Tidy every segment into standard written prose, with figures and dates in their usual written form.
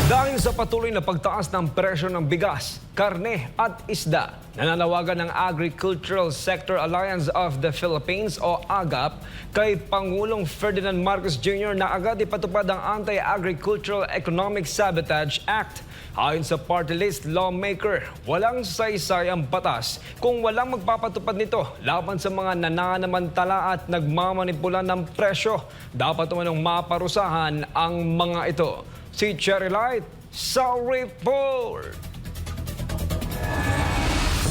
Dahil sa patuloy na pagtaas ng presyo ng bigas, karne at isda, nananawagan ng Agricultural Sector Alliance of the Philippines o AGAP kay Pangulong Ferdinand Marcos Jr. na agad ipatupad ang Anti-Agricultural Economic Sabotage Act. Ayon sa party list lawmaker, walang saysay ang batas kung walang magpapatupad nito laban sa mga nananamantala at nagmamanipula ng presyo. Dapat umanong maparusahan ang mga ito. Si Cherry Light sa report.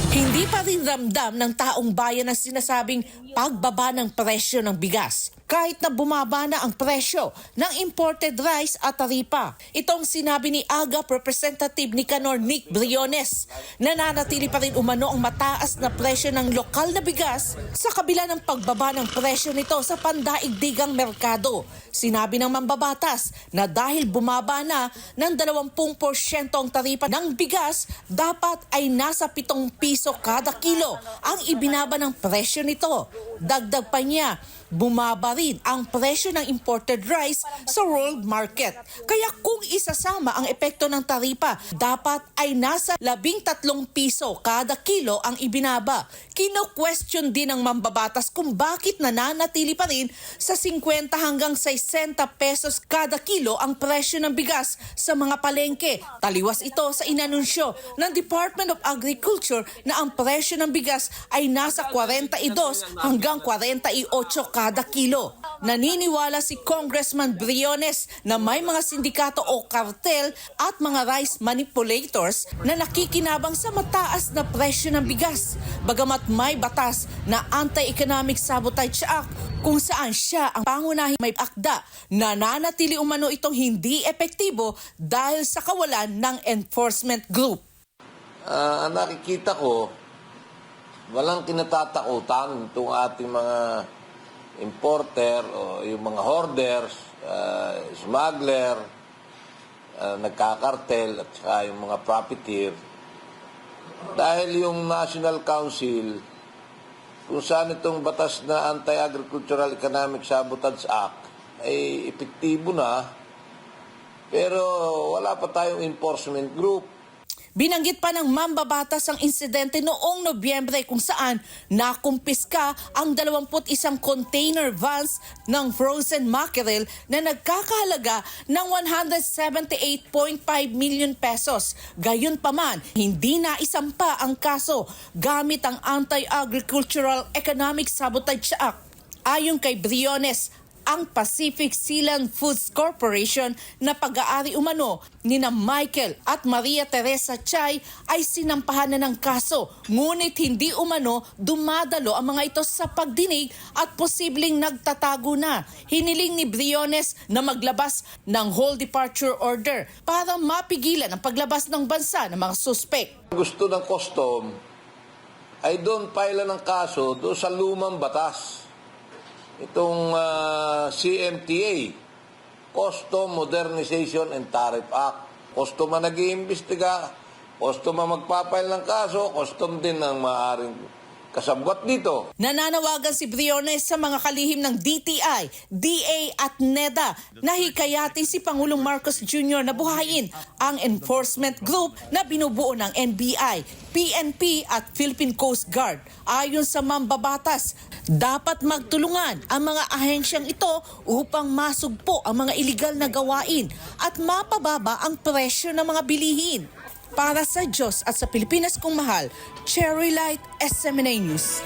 Hindi pa rin ramdam ng taong bayan ang sinasabing pagbaba ng presyo ng bigas. Kahit na bumaba na ang presyo ng imported rice at taripa. Itong sinabi ni AGAP Representative Nicanor Nick Briones. Nananatili pa rin umano ang mataas na presyo ng lokal na bigas sa kabila ng pagbaba ng presyo nito sa pandaigdigang merkado. Sinabi ng mambabatas na dahil bumaba na ng 20% ang taripa ng bigas, dapat ay nasa 7 piso kada kilo ang ibinaba ng presyo nito. Dagdag pa niya, bumaba rin ang presyo ng imported rice sa world market. Kaya kung isasama ang epekto ng taripa, dapat ay nasa 13 piso kada kilo ang ibinaba. Kino-question din ng mambabatas kung bakit nananatili pa rin sa 50 hanggang 60 pesos kada kilo ang presyo ng bigas sa mga palengke. Taliwas ito sa inanunsyo ng Department of Agriculture na ang presyo ng bigas ay nasa 42 hanggang 48 kada kilo. Naniniwala si Congressman Briones na may mga sindikato o kartel at mga rice manipulators na nakikinabang sa mataas na presyo ng bigas. Bagamat may batas na Anti-Economic Sabotage Act kung saan siya ang pangunahing may akda, nananatili umano itong hindi epektibo dahil sa kawalan ng enforcement group. Ang nakikita ko, walang kinatatakutan itong ating mga importer o yung mga hoarders, smuggler, nagkakartel at saka yung mga profiteer. Dahil yung National Council, kung saan itong batas na Anti-Agricultural Economic Sabotage Act ay epektibo na, pero wala pa tayong enforcement group. Binanggit pa ng mambabatas ang insidente noong Nobyembre kung saan nakumpiska ang 21 container vans ng frozen mackerel na nagkakahalaga ng 178.5 million pesos. Gayunpaman, hindi na isampa ang kaso gamit ang Anti-Agricultural Economic Sabotage Act. Ayon kay Briones, ang Pacific Sealand Foods Corporation na pag-aari umano ni na Michael at Maria Teresa Chay ay sinampahan na ng kaso. Ngunit hindi umano dumadalo ang mga ito sa pagdinig at posibleng nagtatago na. Hiniling ni Briones na maglabas ng whole departure order para mapigilan ang paglabas ng bansa ng mga suspek. Gusto ng custom ay doon pailan ng kaso doon sa lumang batas. Itong CMTA, Custom Modernization and Tariff Act. Custom ang nag-iimbestiga, custom ang magpapail ng kaso, custom din ang maaaring kasabwat dito. Nananawagan si Briones sa mga kalihim ng DTI, DA at NEDA na hikayatin si Pangulong Marcos Jr. na buhayin ang enforcement group na binubuo ng NBI, PNP at Philippine Coast Guard. Ayon sa mambabatas, dapat magtulungan ang mga ahensyang ito upang masugpo ang mga iligal na gawain at mapababa ang presyo ng mga bilihin. Para sa Diyos at sa Pilipinas kong mahal, Cherry Light, SMNA News.